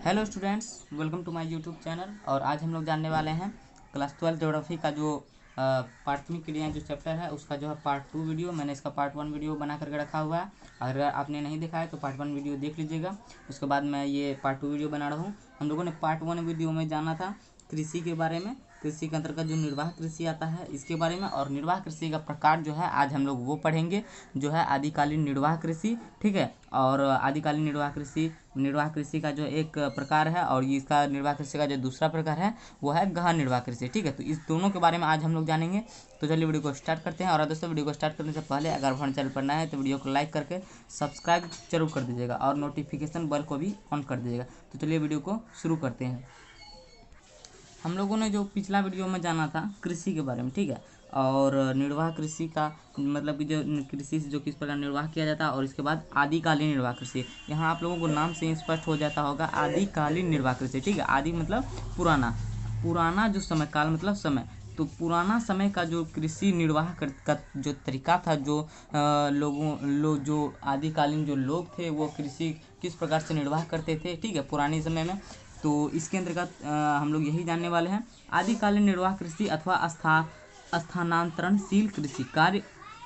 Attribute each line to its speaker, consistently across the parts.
Speaker 1: Hello students, welcome to my YouTube channel. और आज हम लोग जानने वाले हैं क्लास 12 ज्योग्राफी का जो प्राथमिक क्रियाएं जो चैप्टर है उसका जो है पार्ट 2 वीडियो। मैंने इसका पार्ट 1 वीडियो बना करके रखा हुआ है। अगर आपने नहीं देखा है तो पार्ट 1 वीडियो देख लीजिएगा। उसके बाद मैं ये पार्ट 2 वीडियो बना रहा हूँ। हम लोगों ने पार्ट 1 वीडियो में जाना था कृषि के बारे में, कृषि के अंतर्गत जो निर्वाह कृषि आता है इसके बारे में, और निर्वाह कृषि का प्रकार जो है आज हम लोग वो पढ़ेंगे जो है आदिकालीन निर्वाह कृषि। ठीक है। और आदिकालीन निर्वाह कृषि का जो एक प्रकार है और इसका निर्वाह कृषि का जो दूसरा प्रकार है वो है गहन निर्वाह कृषि। ठीक है, तो इस दोनों के बारे में आज हम लोग जानेंगे। तो चलिए वीडियो को स्टार्ट करते हैं। और दोस्तों, वीडियो को स्टार्ट करने से पहले अगर हमारे चैनल पर नया है तो वीडियो को लाइक करके सब्सक्राइब जरूर कर दीजिएगा और नोटिफिकेशन बेल को भी ऑन कर दीजिएगा। तो चलिए वीडियो को शुरू करते हैं। हम लोगों ने जो पिछला वीडियो में जाना था कृषि के बारे में, ठीक है, और निर्वाह कृषि का मतलब कि जो कृषि से जो किस प्रकार निर्वाह किया जाता है, और इसके बाद आदिकालीन निर्वाह कृषि। यहाँ आप लोगों को नाम से स्पष्ट हो जाता होगा आदिकालीन निर्वाह कृषि। ठीक है, आदि मतलब पुराना, पुराना जो समय, काल मतलब समय। तो पुराना समय का जो कृषि निर्वाह का जो तरीका था, जो जो आदिकालीन जो लोग थे वो कृषि किस प्रकार से निर्वाह करते थे, ठीक है, पुराने समय में। तो इसके अंतर्गत हम लोग यही जानने वाले हैं। आदिकालीन निर्वाह कृषि अथवा स्थानांतरणशील कृषि कार्य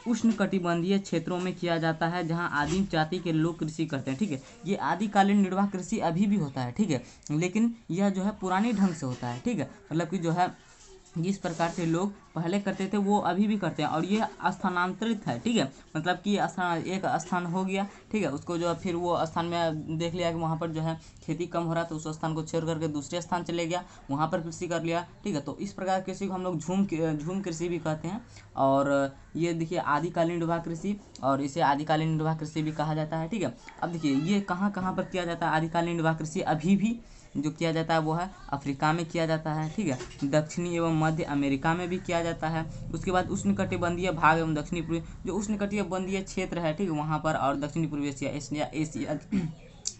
Speaker 1: उष्णकटिबंधीय क्षेत्रों में किया जाता है जहां आदिम जाति के लोग कृषि करते हैं। ठीक है, ये आदिकालीन निर्वाह कृषि अभी भी होता है। ठीक है, लेकिन यह जो है पुराने ढंग से होता है। ठीक है, मतलब कि जो है जिस प्रकार से लोग पहले करते थे वो अभी भी करते हैं, और ये स्थानांतरित है। ठीक है, मतलब कि स्थान, एक स्थान हो गया, ठीक है, उसको जो है फिर वो स्थान में देख लिया कि वहाँ पर जो है खेती कम हो रहा है तो उस स्थान को छोड़ करके दूसरे स्थान चले गया, वहाँ पर कृषि कर लिया। ठीक है, तो इस प्रकार कृषि को हम लोग झूम कृषि भी कहते हैं। और ये देखिए आदिकालीन निर्वाह कृषि, और इसे आदिकालीन निर्वाह कृषि भी कहा जाता है। ठीक है, अब देखिए ये कहाँ कहाँ पर किया जाता है आदिकालीन निर्वाह कृषि अभी भी जो किया जाता है वो है अफ्रीका में किया जाता है। ठीक है, दक्षिणी एवं मध्य अमेरिका में भी किया जाता है। उसके बाद उष्णकटिबंधीय भाग एवं दक्षिणी पूर्वी जो उष्णकटिबंधीय क्षेत्र है, ठीक है, वहाँ पर, और दक्षिणी पूर्वी एशिया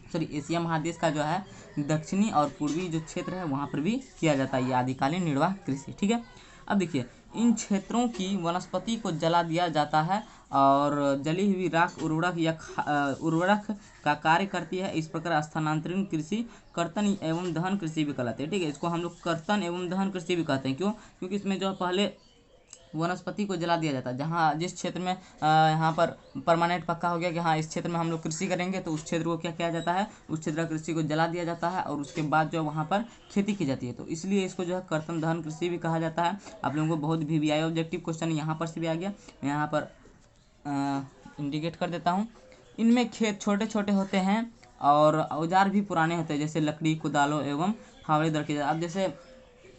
Speaker 1: सॉरी एशिया महादेश का जो है दक्षिणी और पूर्वी जो क्षेत्र है वहाँ पर भी किया जाता है ये आदिकालीन निर्वाह कृषि। ठीक है, अब देखिए इन क्षेत्रों की वनस्पति को जला दिया जाता है और जली हुई राख उर्वरक का कार्य करती है। इस प्रकार स्थानांतरण कृषि कर्तन एवं दहन कृषि भी कहलाते हैं। ठीक है, इसको हम लोग कर्तन एवं दहन कृषि भी कहते हैं। क्यों? क्योंकि इसमें जो है पहले वनस्पति को जला दिया जाता है। जहाँ जिस क्षेत्र में यहाँ पर परमानेंट पक्का हो गया कि हाँ इस क्षेत्र में हम लोग कृषि करेंगे, तो उस क्षेत्र को क्या किया जाता है, उस क्षेत्र का कृषि को जला दिया जाता है और उसके बाद जो वहाँ पर खेती की जाती है। तो इसलिए इसको जो है कर्तन दहन कृषि भी कहा जाता है। आप लोगों को बहुत VVI ऑब्जेक्टिव क्वेश्चन यहाँ पर से भी आ गया। मैं यहाँ पर इंडिकेट कर देता हूँ। इनमें खेत छोटे छोटे होते हैं और औजार भी पुराने होते हैं, जैसे लकड़ी, कुदालों एवं फावड़े दरकी। अब जैसे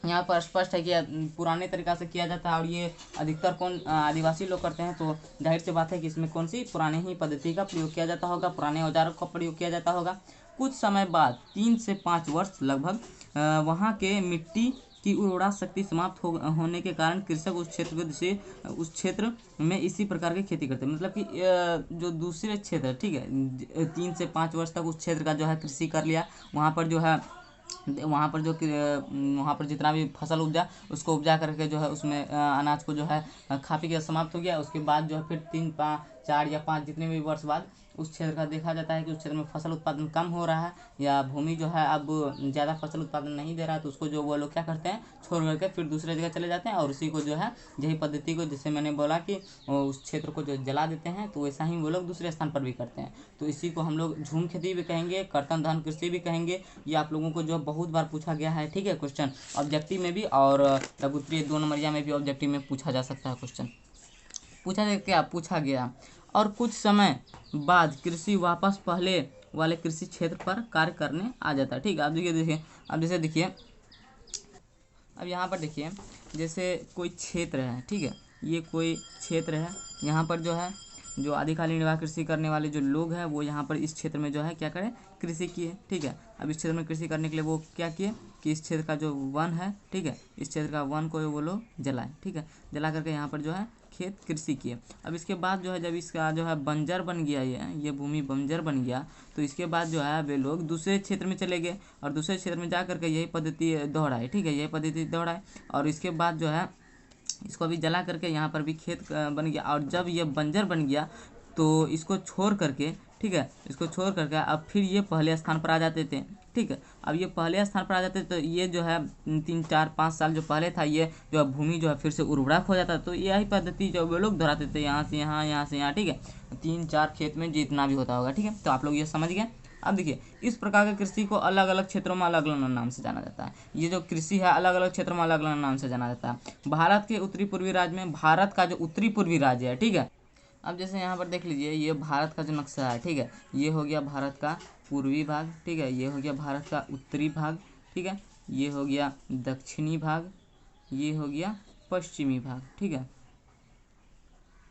Speaker 1: यहाँ पर स्पष्ट है कि पुराने तरीका से किया जाता है, और ये अधिकतर कौन आदिवासी लोग करते हैं। तो जाहिर सी बात है कि इसमें कौन सी पुराने ही पद्धति का प्रयोग किया जाता होगा, पुराने औजारों का प्रयोग किया जाता होगा। कुछ समय बाद 3 से 5 वर्ष लगभग वहाँ के मिट्टी की उर्वरा शक्ति समाप्त होने के कारण कृषक उस क्षेत्र में इसी प्रकार की खेती करते हैं। मतलब कि जो दूसरे क्षेत्र, ठीक है, 3 से 5 वर्ष तक उस क्षेत्र का जो है कृषि कर लिया। वहाँ पर जो है वहाँ पर जितना भी फसल उपजा उसको उपजा करके जो है उसमें अनाज को जो है खा पी के समाप्त हो गया। उसके बाद जो है फिर 3, 5, 4 या 5 जितने भी वर्ष बाद उस क्षेत्र का देखा जाता है कि उस क्षेत्र में फसल उत्पादन कम हो रहा है या भूमि जो है अब ज़्यादा फसल उत्पादन नहीं दे रहा है, तो उसको जो वो लोग क्या करते हैं, छोड़ करके फिर दूसरे जगह चले जाते हैं। और उसी को जो है यही पद्धति को, जैसे मैंने बोला कि उस क्षेत्र को जो जला देते हैं, तो वैसा ही वो लोग दूसरे स्थान पर भी करते हैं। तो इसी को हम लोग झूम खेती भी कहेंगे, कर्तन दहन कृषि भी कहेंगे। ये आप लोगों को जो बहुत बार पूछा गया है, ठीक है, क्वेश्चन ऑब्जेक्टिव में भी और लघुत्तरीय 2 नंबरिया में भी ऑब्जेक्टिव में पूछा जा सकता है क्वेश्चन। पूछा गया और कुछ समय बाद कृषि वापस पहले वाले कृषि क्षेत्र पर कार्य करने आ जाता है। ठीक है, अब जैसे देखिए अब यहाँ पर देखिए जैसे कोई क्षेत्र है, ठीक है, ये कोई क्षेत्र है, यहाँ पर जो है जो आदिकालीन निर्वाह कृषि करने वाले जो लोग हैं वो यहाँ पर इस क्षेत्र में जो है क्या करें, कृषि किए। ठीक है, अब इस क्षेत्र में कृषि करने के लिए वो क्या किए कि इस क्षेत्र का जो वन है, ठीक है, इस क्षेत्र का वन को वो लोग जलाए। ठीक है, जला करके यहाँ पर जो है खेत कृषि किए। अब इसके बाद जो है जब इसका जो है बंजर बन गया, ये भूमि बंजर बन गया, तो इसके बाद जो है वे लोग दूसरे क्षेत्र में चले गए और दूसरे क्षेत्र में जा करके यही पद्धति दोहराए। ठीक है, यही पद्धति दोहराए और इसके बाद जो है इसको अभी जला करके यहाँ पर भी खेत बन गया। और जब ये बंजर बन गया तो इसको छोड़ करके, ठीक है, इसको छोड़ करके अब फिर ये पहले स्थान पर आ जाते थे। ठीक है। अब ये पहले स्थान पर आ जाते तो ये जो है 3-4-5 साल जो पहले था, ये जो है भूमि जो है फिर से उर्वरक हो जाता। तो यही पद्धति जो वे लोग दोहराते थे, यहाँ से यहाँ, यहाँ से यहाँ, ठीक है, 3-4 खेत में जितना भी होता होगा, ठीक है। तो आप लोग ये समझ गए। अब देखिए, इस प्रकार के कृषि को अलग अलग क्षेत्रों में अलग अलग नाम से जाना जाता है। ये जो कृषि है अलग अलग क्षेत्रों में अलग अलग नाम से जाना जाता है। भारत के उत्तरी पूर्वी राज्य में, भारत का जो उत्तरी पूर्वी राज्य है, ठीक है। अब जैसे यहाँ पर देख लीजिए, ये भारत का जो नक्शा है, ठीक है, ये हो गया भारत का पूर्वी भाग, ठीक है, ये हो गया भारत का उत्तरी भाग, ठीक है, ये हो गया दक्षिणी भाग, ये हो गया पश्चिमी भाग, ठीक है,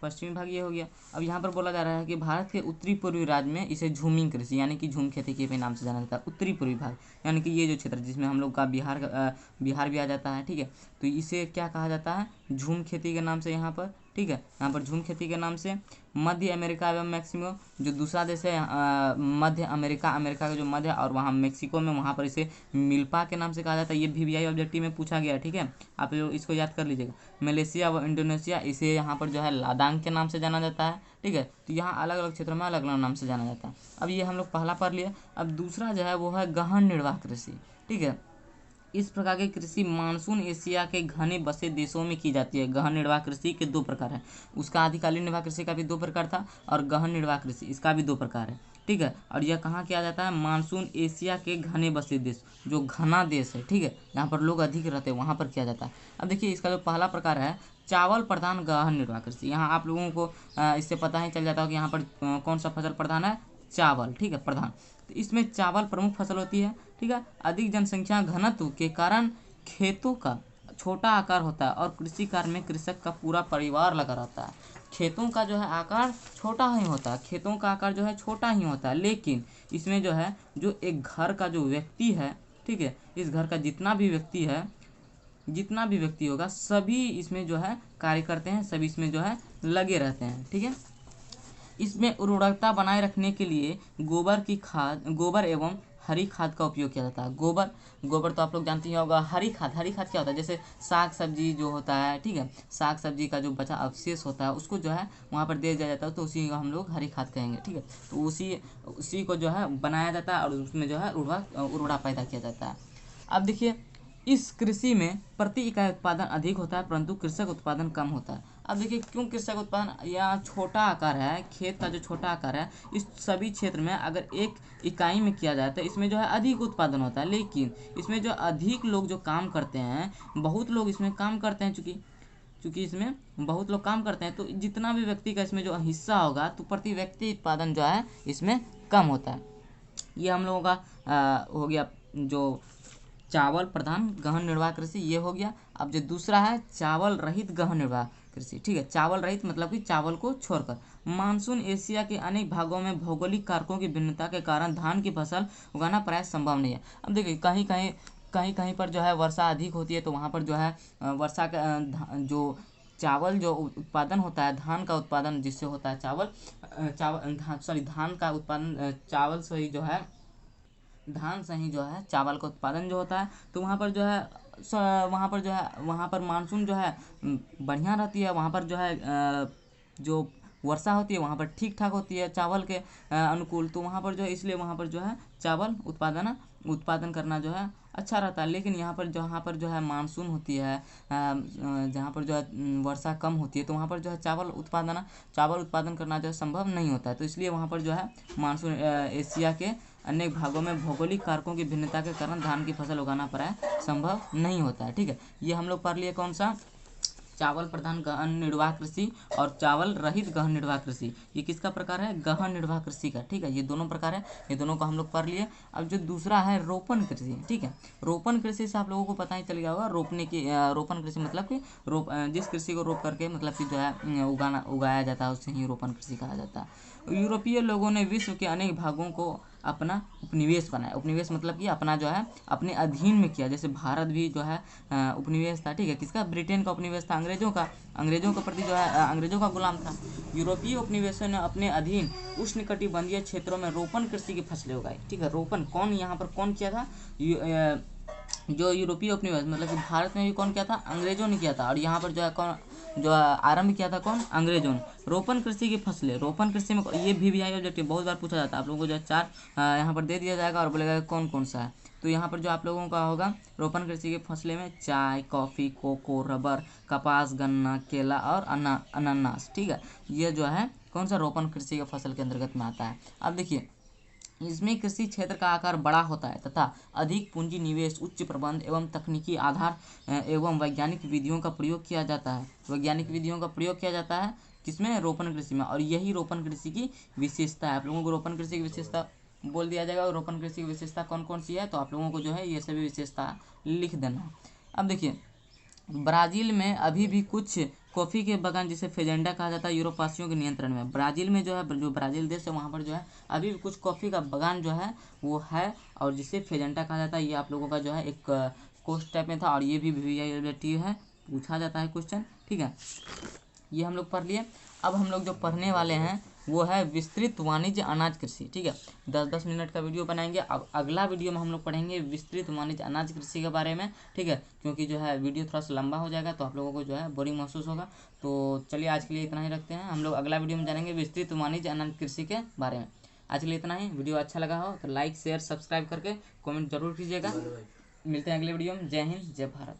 Speaker 1: पश्चिमी भाग ये हो गया। अब यहाँ पर बोला जा रहा है कि भारत के उत्तरी पूर्वी राज्य में इसे झूमिंग कृषि यानी कि झूम खेती के नाम से जाना जाता है। उत्तरी पूर्वी भाग यानी कि ये जो क्षेत्र जिसमें हम लोग का बिहार भी आ जाता है, ठीक है, तो इसे क्या कहा जाता है, झूम खेती के नाम से यहाँ पर, ठीक है, यहाँ पर झूम खेती के नाम से। मध्य अमेरिका एवं मैक्सिको जो दूसरा देश है, मध्य अमेरिका, अमेरिका का जो मध्य और वहाँ मैक्सिको में, वहाँ पर इसे मिल्पा के नाम से कहा जाता है। ये VVI ऑब्जेक्टिव में पूछा गया है, ठीक है, आप लोग इसको याद कर लीजिएगा। मलेशिया व इंडोनेशिया, इसे यहाँ पर जो है लादांग के नाम से जाना जाता है, ठीक है। तो यहाँ अलग अलग क्षेत्रों में अलग अलग नाम से जाना जाता है। अब ये हम लोग पहला पढ़ लिया। अब दूसरा जो है वो है गहन निर्वाह कृषि, ठीक है। इस प्रकार की कृषि मानसून एशिया के घने बसे देशों में की जाती है। गहन निर्वाह कृषि के 2 प्रकार है। उसका आधिकालिक निर्वाह कृषि का भी 2 प्रकार था और गहन निर्वाह कृषि इसका भी 2 प्रकार है, ठीक है। और यह कहाँ किया जाता है, मानसून एशिया के घने बसे देश, जो घना देश है, ठीक है, जहाँ पर लोग अधिक रहते हैं वहाँ पर किया जाता है। अब देखिए, इसका जो पहला प्रकार है चावल प्रधान गहन निर्वाह कृषि। यहाँ आप लोगों को इससे पता ही चल जाता है कि यहाँ पर कौन सा फसल प्रधान है, चावल, ठीक है, प्रधान। तो इसमें चावल प्रमुख फसल होती है, ठीक है। अधिक जनसंख्या घनत्व के कारण खेतों का छोटा आकार होता है और कृषि कार्य में कृषक का पूरा परिवार लगा रहता है। खेतों का जो है आकार छोटा ही होता है, खेतों का आकार जो है छोटा ही होता है, लेकिन इसमें जो है जो एक घर का जो व्यक्ति है, ठीक है, इस घर का जितना भी व्यक्ति होगा सभी इसमें जो है कार्य करते हैं, सभी इसमें जो है लगे रहते हैं, ठीक है। इसमें उर्वरकता बनाए रखने के लिए गोबर एवं हरी खाद का उपयोग किया जाता है। गोबर तो आप लोग जानते ही होगा। हरी खाद क्या होता है, जैसे साग सब्जी जो होता है, ठीक है, साग सब्जी का जो बचा अवशेष होता है उसको जो है वहाँ पर दे दिया जाता है, तो उसी को हम लोग हरी खाद कहेंगे, ठीक है। तो उसी को जो है बनाया जाता है और उसमें जो है उर्वरता पैदा किया जाता है। अब देखिए, इस कृषि में प्रति इकाई उत्पादन अधिक होता है परंतु कृषक उत्पादन कम होता है। अब देखिए, क्यों कृषक उत्पादन, या छोटा आकार है, खेत का जो छोटा आकार है, इस सभी क्षेत्र में अगर एक इकाई में किया जाए तो इसमें जो है अधिक उत्पादन होता है, लेकिन इसमें जो अधिक लोग जो काम करते हैं, बहुत लोग इसमें काम करते हैं, चूँकि इसमें बहुत लोग काम करते हैं, तो जितना भी व्यक्ति का इसमें जो हिस्सा होगा तो प्रति व्यक्ति उत्पादन जो है इसमें कम होता है। ये हम लोगों का हो गया जो चावल प्रधान गहन निर्वाह कृषि, ये हो गया। अब जो दूसरा है चावल रहित गहन निर्वाह कृषि, ठीक है, चावल रहित मतलब कि चावल को छोड़कर। मानसून एशिया के अनेक भागों में भौगोलिक कारकों की भिन्नता के कारण धान की फसल उगाना प्राय संभव नहीं है। अब देखिए, कहीं पर जो है वर्षा अधिक होती है, तो वहाँ पर जो है वर्षा का जो चावल जो उत्पादन होता है, धान का उत्पादन जिससे होता है धान का उत्पादन धान से ही जो है चावल का उत्पादन जो होता है, तो वहाँ पर मानसून जो है बढ़िया रहती है। वहाँ पर जो है जो वर्षा होती है वहाँ पर ठीक ठाक होती है चावल के अनुकूल, तो वहाँ पर जो है इसलिए वहाँ पर जो है चावल उत्पादन करना जो है अच्छा रहता है। लेकिन जहाँ पर जो है मानसून होती है, जहाँ पर जो है वर्षा कम होती है, तो वहाँ पर जो है चावल उत्पादन करना जो है संभव नहीं होता है। तो इसलिए वहाँ पर जो है मानसून एशिया के अनेक भागों में भौगोलिक कारकों की भिन्नता के कारण धान की फसल उगाना प्राय संभव नहीं होता है, ठीक है। ये हम लोग पढ़ लिए कौन सा, चावल प्रधान गहन निर्वाह कृषि और चावल रहित गहन निर्वाह कृषि। ये किसका प्रकार है, गहन निर्वाह कृषि का, ठीक है। ये दोनों प्रकार है, ये दोनों को हम लोग पढ़ लिए। अब जो दूसरा है रोपण कृषि, ठीक है। रोपण कृषि से आप लोगों को पता ही चल गया होगा, रोपण कृषि मतलब कि जिस कृषि को रोप करके मतलब कि जो है उगाया जाता है उसे ही रोपण कृषि कहा जाता है। यूरोपीय लोगों ने विश्व के अनेक भागों को अपना उपनिवेश बनाया। उपनिवेश मतलब कि अपना जो है अपने अधीन में किया। जैसे भारत भी जो है उपनिवेश था, ठीक है, किसका, ब्रिटेन का उपनिवेश था, अंग्रेजों का प्रति जो है अंग्रेजों का गुलाम था। यूरोपीय उपनिवेशों ने अपने अधीन उष्णकटिबंधीय क्षेत्रों में रोपण कृषि की फसलें उगाई, ठीक है। रोपण कौन यहाँ पर कौन किया था, जो यूरोपीय उपनिवेश मतलब कि भारत में भी कौन किया था, अंग्रेजों ने किया था। और यहाँ पर जो है कौन जो आरंभ किया था, कौन, अंग्रेजों ने। रोपण कृषि की फसलें, रोपण कृषि में ये भी आई ऑब्जेक्टिव बहुत बार पूछा जाता है आप लोगों को, जो है चार यहाँ पर दे दिया जाएगा और बोलेगा कौन कौन सा है। तो यहाँ पर जो आप लोगों का होगा रोपण कृषि की फसलें में चाय, कॉफ़ी, कोको, रबर, कपास, गन्ना, केला और अनानास, ठीक है। ये जो है कौन सा रोपण कृषि के फसल के अंतर्गत में आता है। अब देखिए इसमें कृषि क्षेत्र का आकार बड़ा होता है तथा अधिक पूंजी निवेश, उच्च प्रबंध एवं तकनीकी आधार एवं वैज्ञानिक विधियों का प्रयोग किया जाता है। वैज्ञानिक विधियों का प्रयोग किया जाता है किसमें, रोपण कृषि में। और यही रोपण कृषि की विशेषता है। आप लोगों को रोपण कृषि की विशेषता बोल दिया जाएगा और रोपण कृषि की विशेषता कौन कौन सी है, तो आप लोगों को जो है ये सभी विशेषता लिख देना है। अब देखिए ब्राज़ील में अभी भी कुछ कॉफ़ी के बागान जिसे फेजेंडा कहा जाता है यूरोपवासियों के नियंत्रण में। ब्राज़ील में जो है, जो ब्राज़ील देश है वहाँ पर जो है अभी भी कुछ कॉफ़ी का बागान जो है वो है और जिसे फेजेंडा कहा जाता है। ये आप लोगों का जो है एक कोर्स टाइप में था और ये भी वीआईएलटीयू है, पूछा जाता है क्वेश्चन, ठीक है। ये हम लोग पढ़ लिए। अब हम लोग जो पढ़ने वाले हैं वो है विस्तृत वाणिज्य अनाज कृषि, ठीक है। 10-10 मिनट का वीडियो बनाएंगे। अब अगला वीडियो में हम लोग पढ़ेंगे विस्तृत वाणिज्य अनाज कृषि के बारे में, ठीक है। क्योंकि जो है वीडियो थोड़ा सा लंबा हो जाएगा तो आप लोगों को जो है बोरिंग महसूस होगा। तो चलिए आज के लिए इतना ही रखते हैं। हम लोग अगला वीडियो में जानेंगे विस्तृत वाणिज्य अनाज कृषि के बारे में। आज के लिए इतना ही। वीडियो अच्छा लगा हो तो लाइक, शेयर, सब्सक्राइब करके कमेंट जरूर कीजिएगा। मिलते हैं अगले वीडियो में। जय हिंद, जय भारत।